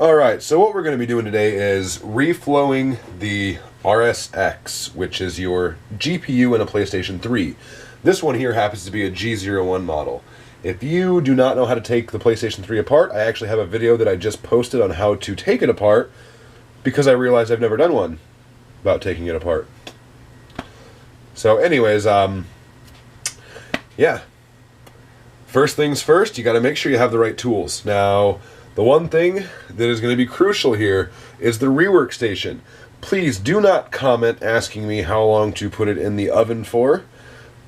Alright, so what we're going to be doing today is reflowing the RSX, which is your GPU in a PlayStation 3. This one here happens to be a G01 model. If you do not know how to take the PlayStation 3 apart, I actually have a video that I just posted on how to take it apart because I realized I've never done one about taking it apart. So anyways, yeah. First things first, you got to make sure you have the right tools. Now, the one thing that is going to be crucial here is the rework station. Please do not comment asking me how long to put it in the oven for.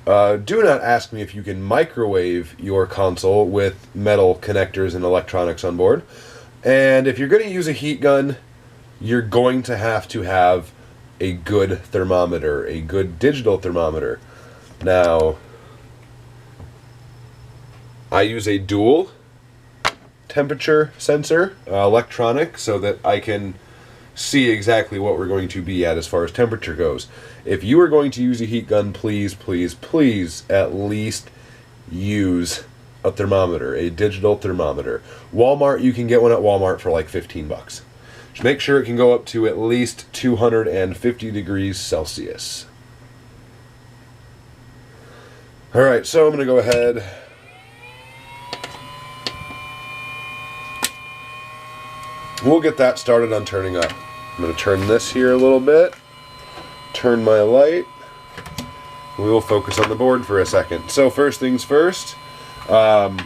Do not ask me if you can microwave your console with metal connectors and electronics on board. And if you're going to use a heat gun, you're going to have a good thermometer, a good digital thermometer. Now, I use a dual temperature sensor, electronic, so that I can see exactly what we're going to be at as far as temperature goes. If you are going to use a heat gun, please, please, please at least use a thermometer, a digital thermometer. Walmart, you can get one at Walmart for like 15 bucks. Just make sure it can go up to at least 250 degrees Celsius. Alright, so I'm going to go ahead. We'll get that started on turning up. I'm going to turn this here a little bit, turn my light, we will focus on the board for a second. So first things first, grab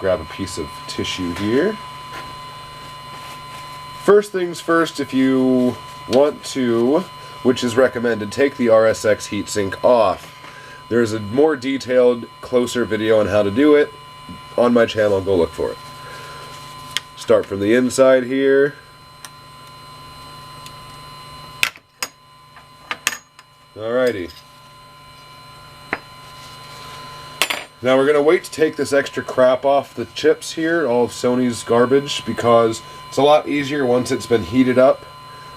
a piece of tissue here. First things first, if you want to, which is recommended, take the RSX heatsink off. There's a more detailed, closer video on how to do it on my channel. Go look for it. Start from the inside here. Alrighty. Now we're going to wait to take this extra crap off the chips here, all of Sony's garbage, because it's a lot easier once it's been heated up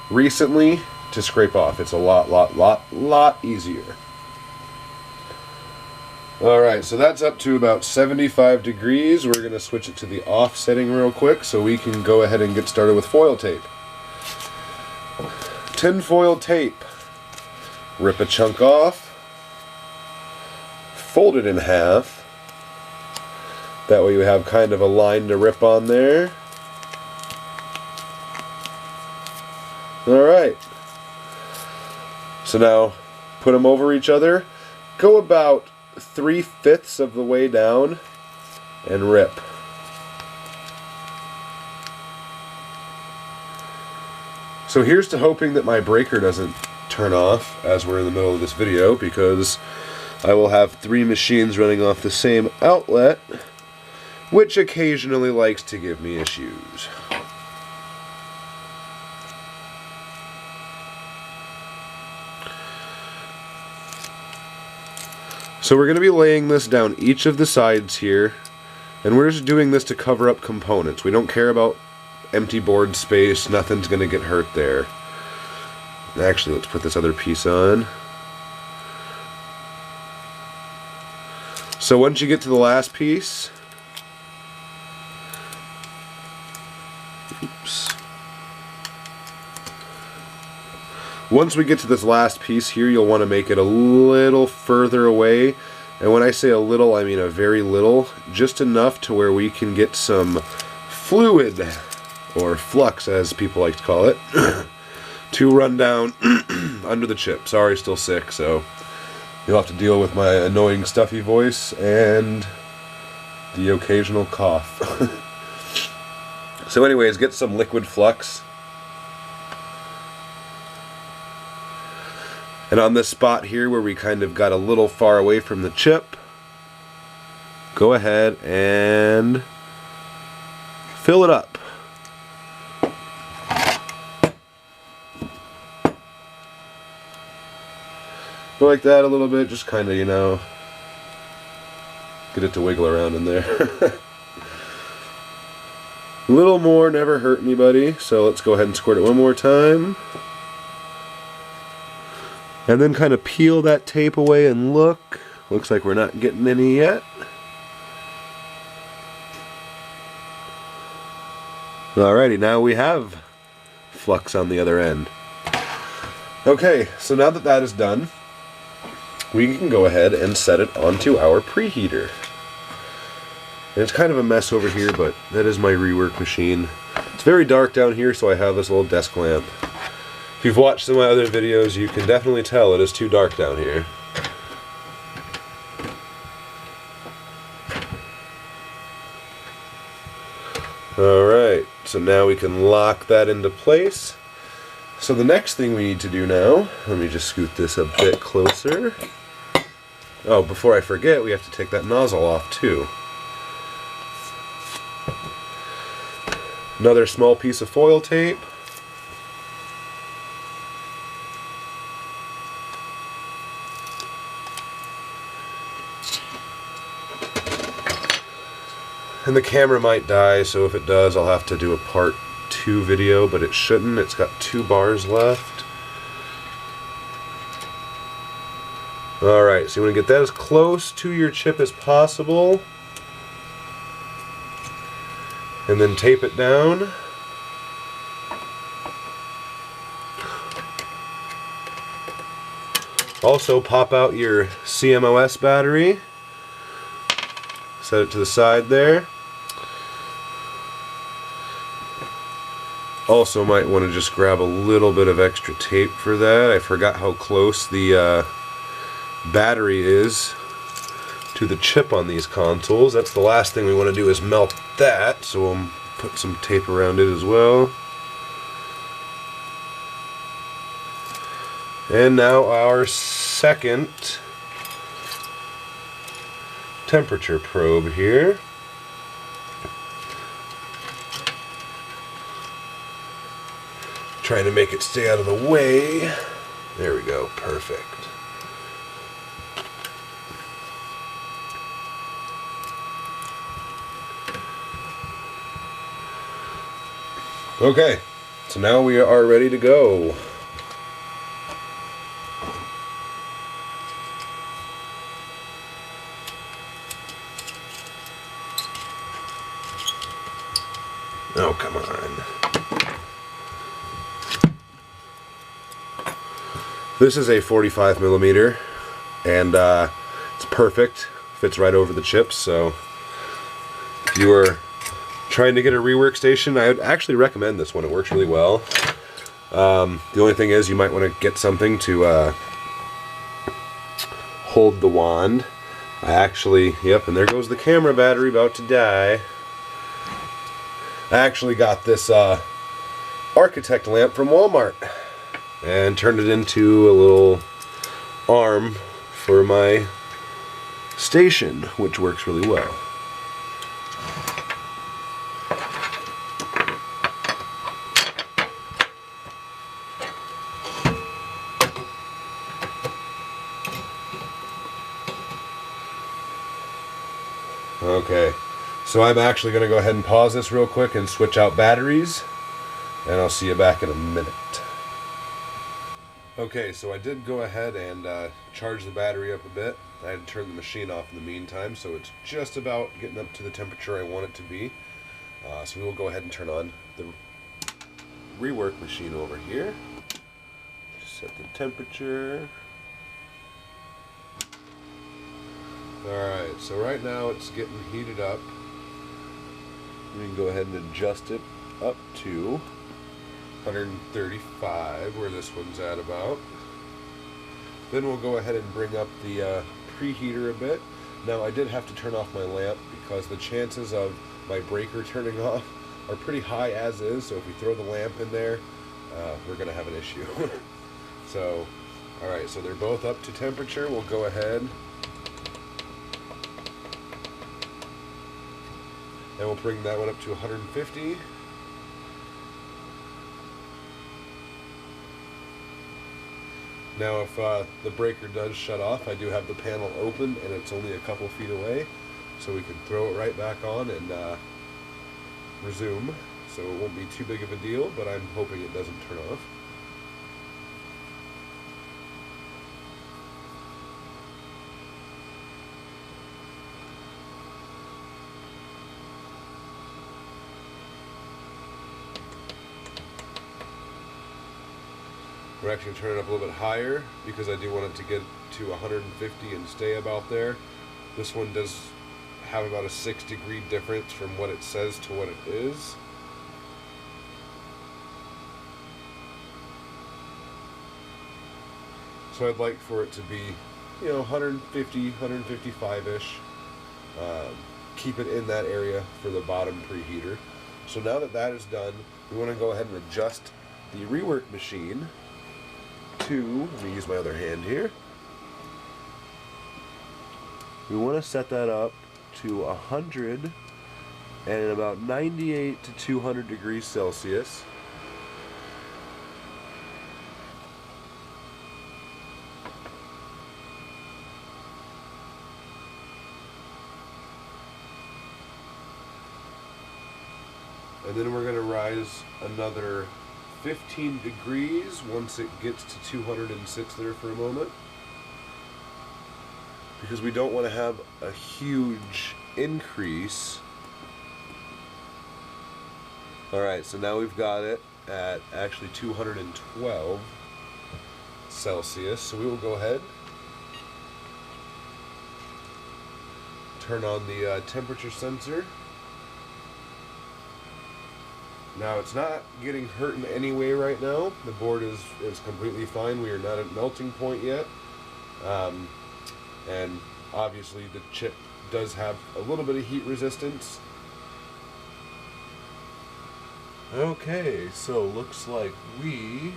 recently to scrape off. It's a lot easier. Alright, so that's up to about 75 degrees. We're going to switch it to the off setting real quick so we can go ahead and get started with foil tape. Tin foil tape. Rip a chunk off. Fold it in half. That way you have kind of a line to rip on there. Alright. So now, put them over each other. Go about 3/5 of the way down and rip. So here's to hoping that my breaker doesn't turn off as we're in the middle of this video, because I will have 3 machines running off the same outlet, which occasionally likes to give me issues. So we're going to be laying this down each of the sides here, and we're just doing this to cover up components. We don't care about empty board space, nothing's going to get hurt there. Actually, let's put this other piece on. So once you get to the last piece, oops. Once we get to this last piece here, you'll want to make it a little further away. And when I say a little, I mean a very little. Just enough to where we can get some fluid, or flux as people like to call it, to run down under the chip. Sorry, still sick, so you'll have to deal with my annoying stuffy voice and the occasional cough. So anyways, get some liquid flux. And on this spot here where we kind of got a little far away from the chip, go ahead and fill it up. Go like that a little bit, just kind of, you know, get it to wiggle around in there. A little more never hurt anybody, so let's go ahead and squirt it one more time. And then kind of peel that tape away and look. Looks like we're not getting any yet. Alrighty, now we have flux on the other end. Okay, so now that that is done, we can go ahead and set it onto our preheater. And it's kind of a mess over here, but that is my Rework machine. It's very dark down here, so I have this little desk lamp. If you've watched some of my other videos, you can definitely tell it is too dark down here. Alright, so now we can lock that into place. So the next thing we need to do now, let me just scoot this a bit closer. Oh, before I forget, we have to take that nozzle off too. Another small piece of foil tape. And the camera might die, so if it does, I'll have to do a part 2 video, but it shouldn't. It's got 2 bars left. Alright, so you want to get that as close to your chip as possible. And then tape it down. Also, pop out your CMOS battery. Set it to the side there. Also might want to just grab a little bit of extra tape for that. I forgot how close the battery is to the chip on these consoles. That's the last thing we want to do is melt that, so we'll put some tape around it as well. And now our second temperature probe here. Trying to make it stay out of the way. There we go, perfect. Okay, so now we are ready to go. Oh, come on. This is a 45 millimeter, and it's perfect. Fits right over the chips, so if you are trying to get a Rework station, I would actually recommend this one. It works really well. The only thing is you might want to get something to hold the wand. I actually, yep, and there goes the camera battery about to die. I actually got this architect lamp from Walmart and turned it into a little arm for my station, which works really well. Okay, so I'm actually going to go ahead and pause this real quick and switch out batteries, and I'll see you back in a minute. Okay, so I did go ahead and charge the battery up a bit. I had to turn the machine off in the meantime, so it's just about getting up to the temperature I want it to be. So we will go ahead and turn on the Rework machine over here. Just set the temperature. Alright, so right now it's getting heated up. We can go ahead and adjust it up to 135, where this one's at about. Then we'll go ahead and bring up the preheater a bit. Now I did have to turn off my lamp because the chances of my breaker turning off are pretty high as is, so if we throw the lamp in there, we're going to have an issue. So, alright, so they're both up to temperature. We'll go ahead and we'll bring that one up to 150. Now if the breaker does shut off, I do have the panel open and it's only a couple feet away, so we can throw it right back on and resume. So it won't be too big of a deal, but I'm hoping it doesn't turn off. We're actually going to turn it up a little bit higher because I do want it to get to 150 and stay about there. This one does have about a 6-degree difference from what it says to what it is. So I'd like for it to be, 150, 155-ish. Keep it in that area for the bottom preheater. So now that that is done, we want to go ahead and adjust the Rework machine to, let me use my other hand here. We want to set that up to 100 and about 98 to 200 degrees Celsius. And then we're going to rise another 15 degrees once it gets to 206 there for a moment. Because we don't want to have a huge increase. Alright, so now we've got it at actually 212 Celsius. So we will go ahead, turn on the temperature sensor. Now it's not getting hurt in any way right now. The board is completely fine. We are not at melting point yet. And obviously the chip does have a little bit of heat resistance. Okay, so looks like we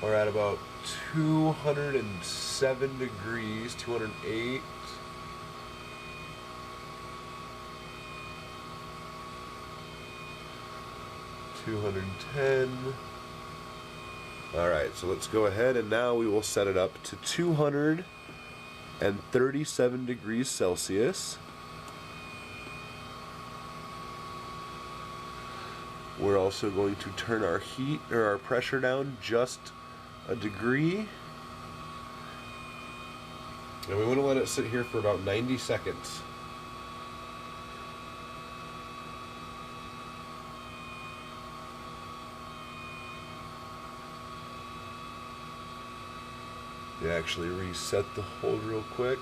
are at about 207 degrees, 208. Alright, so let's go ahead and now we will set it up to 237 degrees Celsius. We're also going to turn our heat or our pressure down just a degree. And we want to let it sit here for about 90 seconds. You actually reset the hold real quick.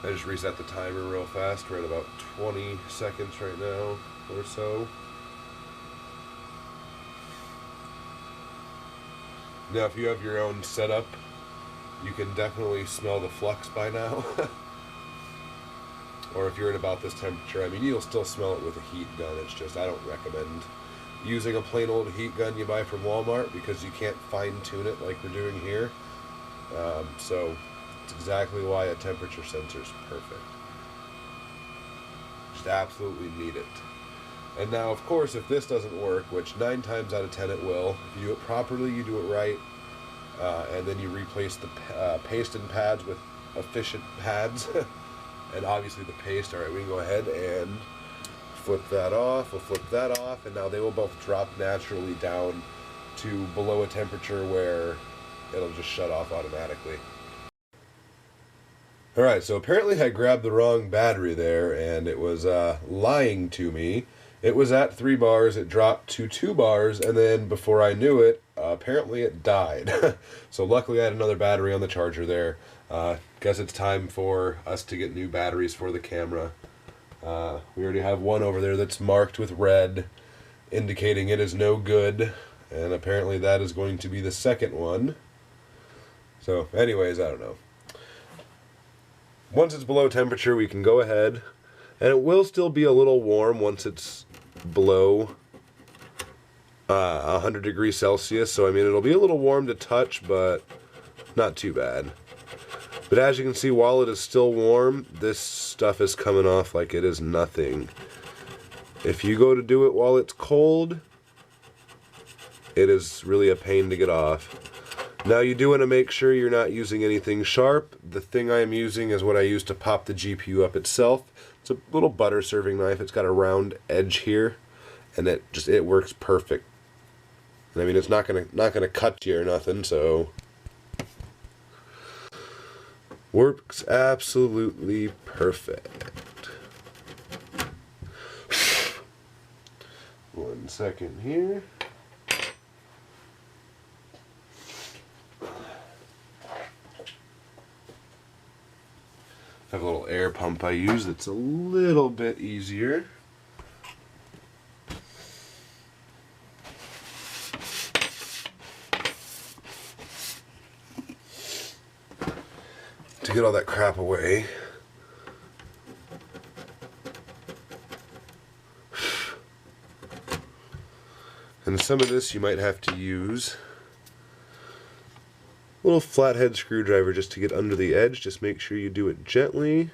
I just reset the timer real fast. We're at about 20 seconds right now or so. Now if you have your own setup, you can definitely smell the flux by now. Or if you're at about this temperature, I mean, you'll still smell it with a heat gun. It's just, I don't recommend using a plain old heat gun you buy from Walmart because you can't fine tune it like we're doing here. So it's exactly why a temperature sensor is perfect. Just absolutely need it. And now, of course, if this doesn't work, which 9 times out of 10 it will, if you do it properly, you do it right, and then you replace the paste and pads with efficient pads, and obviously the paste. All right, we can go ahead and flip that off. We'll flip that off, and now they will both drop naturally down to below a temperature where it'll just shut off automatically. Alright, so apparently I grabbed the wrong battery there, and it was lying to me. It was at 3 bars, it dropped to 2 bars, and then before I knew it, apparently it died. So luckily I had another battery on the charger there. Guess it's time for us to get new batteries for the camera. We already have one over there that's marked with red, indicating it is no good, and apparently that is going to be the second one. So anyways, I don't know. Once it's below temperature, we can go ahead, and it will still be a little warm once it's below 100 degrees Celsius, so I mean it'll be a little warm to touch, but not too bad. But as you can see, while it is still warm, this stuff is coming off like it is nothing. If you go to do it while it's cold, it is really a pain to get off. Now you do want to make sure you're not using anything sharp. The thing I'm using is what I use to pop the GPU up itself. It's a little butter serving knife. It's got a round edge here, and it works perfect. And I mean, it's not gonna cut you or nothing, so works absolutely perfect. 1 second here. I have a little air pump I use that's a little bit easier. To get all that crap away. And some of this you might have to use a little flathead screwdriver just to get under the edge. Just make sure you do it gently.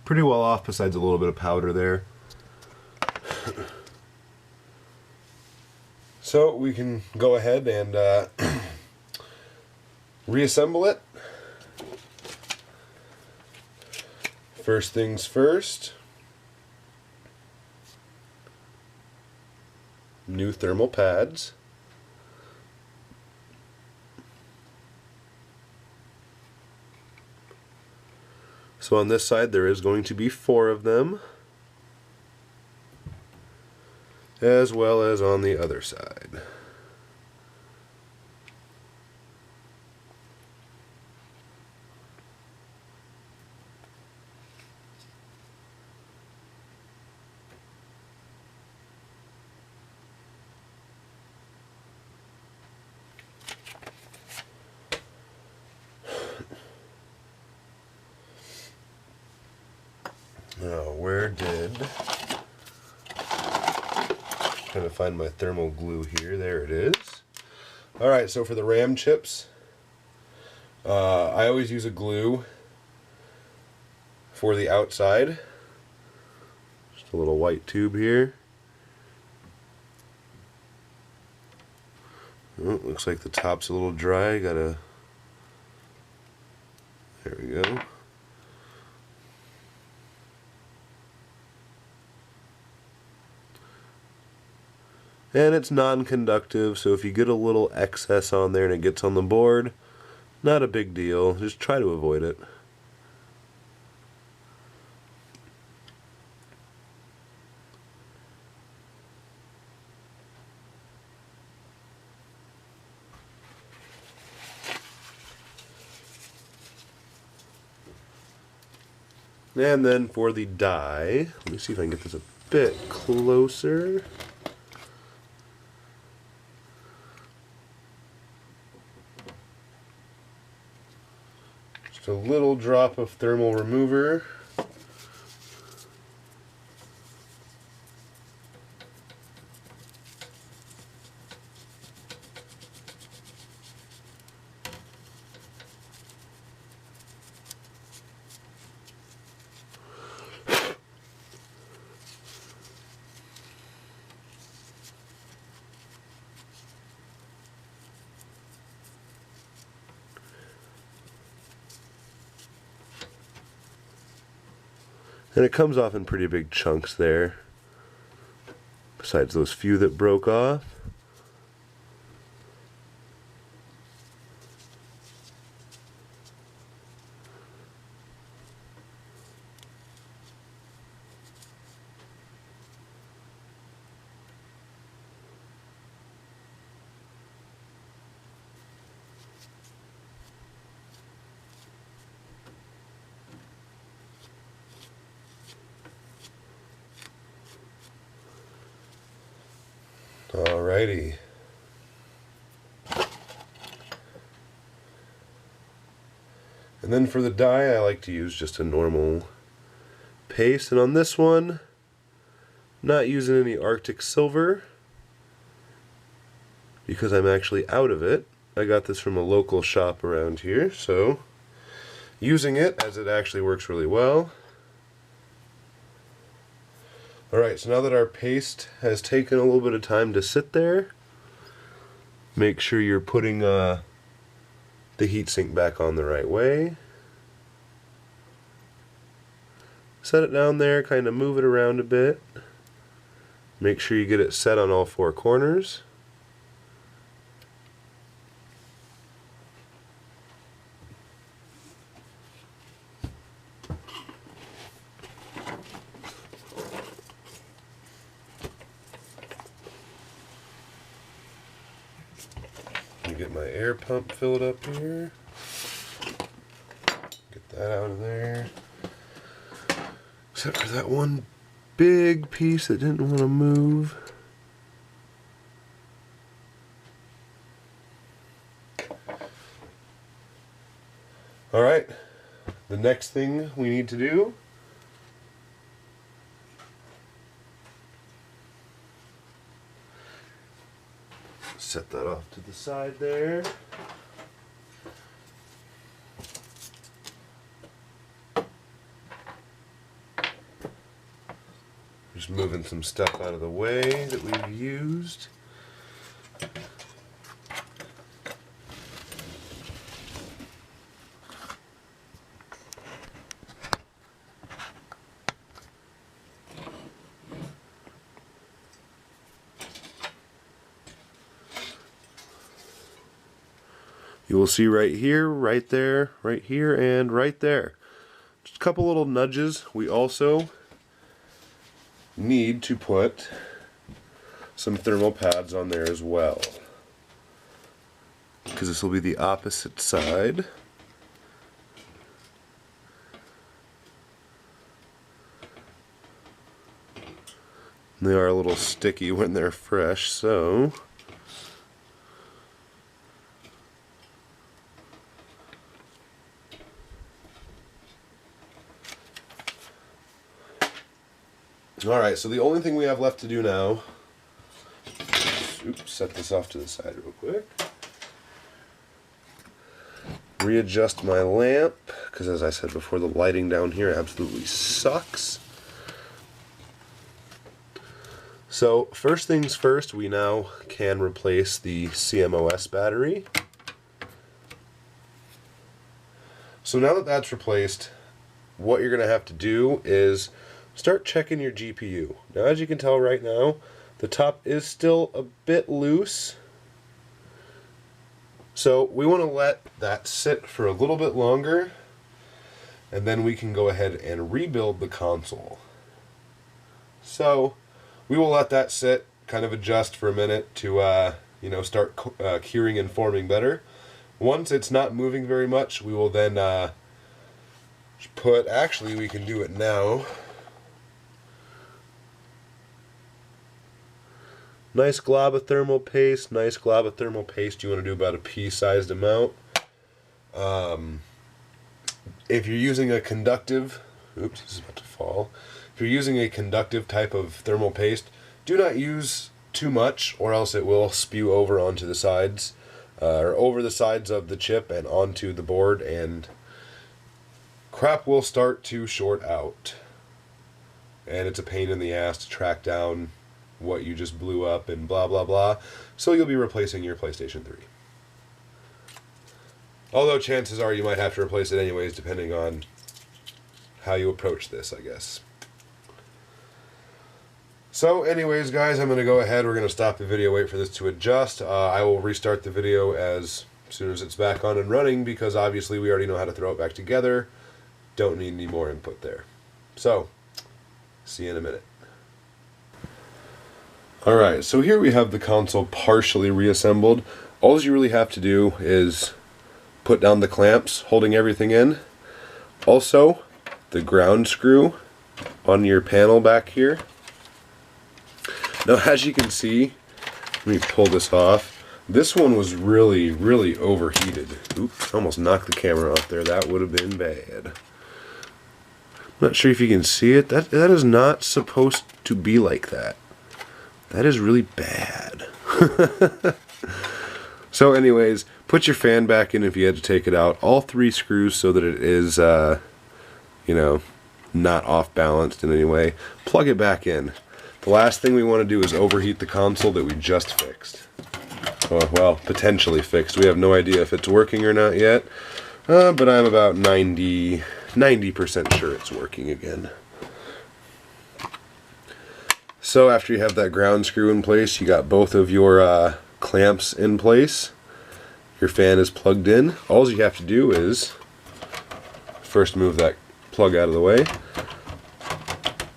Pretty well off, besides a little bit of powder there. So we can go ahead and reassemble it. First things first, new thermal pads. So on this side there is going to be 4 of them, as well as on the other side. Now, where did... trying to find my thermal glue here. There it is. Alright, so for the RAM chips, I always use a glue for the outside. Just a little white tube here. Oh, looks like the top's a little dry. Gotta... there we go. And it's non-conductive, so if you get a little excess on there and it gets on the board, not a big deal. Just try to avoid it. And then for the die, let me see if I can get this a bit closer. Just a little drop of thermal remover. And it comes off in pretty big chunks there, besides those few that broke off. Alrighty. And then for the die, I like to use just a normal paste. And on this one, not using any Arctic Silver because I'm actually out of it. I got this from a local shop around here, so using it as it actually works really well. Alright, so now that our paste has taken a little bit of time to sit there, make sure you're putting the heatsink back on the right way. Set it down there, kind of move it around a bit. Make sure you get it set on all four corners. Get my air pump filled up here. Get that out of there. Except for that one big piece that didn't want to move. Alright, the next thing we need to do set that off to the side there. Just moving some stuff out of the way that we've used. You will see right here, right there, right here, and right there. Just a couple little nudges. We also need to put some thermal pads on there as well, because this will be the opposite side. They are a little sticky when they're fresh, so alright, so the only thing we have left to do now, oops, set this off to the side real quick, readjust my lamp, because as I said before, the lighting down here absolutely sucks. So first things first, we now can replace the CMOS battery. So now that that's replaced, what you're going to have to do is start checking your GPU. Now as you can tell right now, the top is still a bit loose. So we want to let that sit for a little bit longer, and then we can go ahead and rebuild the console. So we will let that sit, kind of adjust for a minute to start curing and forming better. Once it's not moving very much, we will then actually we can do it now. Nice glob of thermal paste, You want to do about a pea-sized amount. If you're using a conductive, oops, this is about to fall. If you're using a conductive type of thermal paste, do not use too much, or else it will spew over onto the sides, or over the sides of the chip and onto the board, and crap will start to short out. And it's a pain in the ass to track down what you just blew up and blah blah blah. So you'll be replacing your PlayStation 3. Although chances are you might have to replace it anyways, depending on how you approach this, I guess. So anyways guys, I'm going to go ahead, we're going to stop the video, wait for this to adjust. I will restart the video as soon as it's back on and running, because obviously we already know how to throw it back together. Don't need any more input there. So, see you in a minute. Alright, so here we have the console partially reassembled. All you really have to do is put down the clamps holding everything in. Also, the ground screw on your panel back here. Now as you can see, let me pull this off. This one was really, really overheated. Oops, almost knocked the camera off there. That would have been bad. I'm not sure if you can see it. That is not supposed to be like that. That is really bad. So anyways, put your fan back in if you had to take it out. All three screws so that it is, not off balanced in any way. Plug it back in. The last thing we want to do is overheat the console that we just fixed. well, potentially fixed. We have no idea if it's working or not yet, but I'm about 90% sure it's working again. So after you have that ground screw in place, you got both of your clamps in place. Your fan is plugged in. All you have to do is first move that plug out of the way,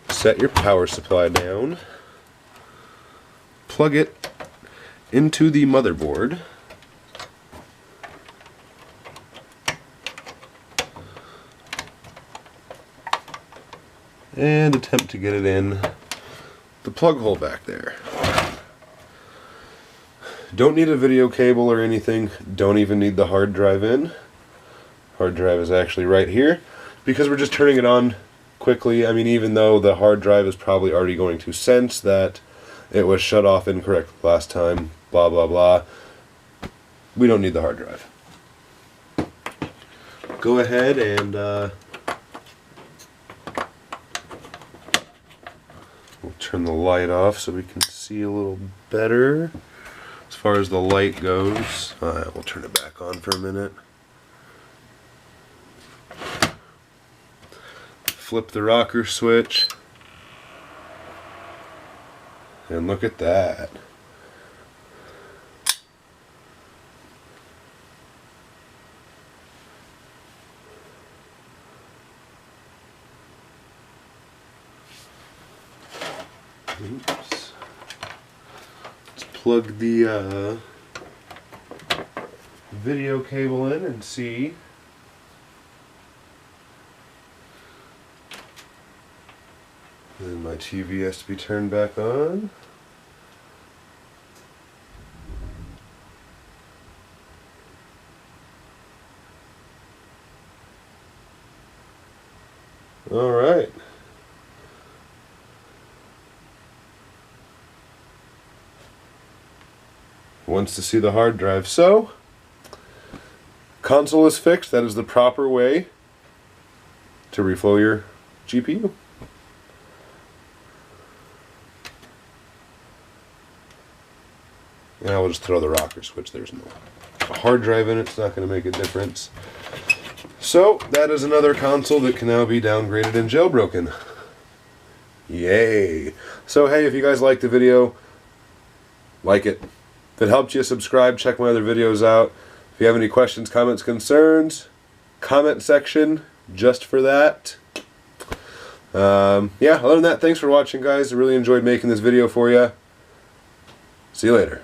set your power supply down, plug it into the motherboard, and attempt to get it in the plug hole back there. Don't need a video cable or anything. Don't even need the hard drive in. Hard drive is actually right here because we're just turning it on quickly. I mean, even though the hard drive is probably already going to sense that it was shut off incorrectly last time, blah blah blah, we don't need the hard drive. Go ahead and we'll turn the light off so we can see a little better. As far as the light goes, we'll turn it back on for a minute. Flip the rocker switch, and look at that. Oops. Let's plug the video cable in and see. Then my TV has to be turned back on. All right. Wants to see the hard drive. So, console is fixed. That is the proper way to reflow your GPU. Now we'll just throw the rocker switch. There's no hard drive in it. It's not going to make a difference. So that is another console that can now be downgraded and jailbroken. Yay! So hey, if you guys liked the video, like it. If it helped you, subscribe. Check my other videos out. If you have any questions, comments, concerns, comment section just for that. Yeah, other than that, thanks for watching, guys. I really enjoyed making this video for you. See you later.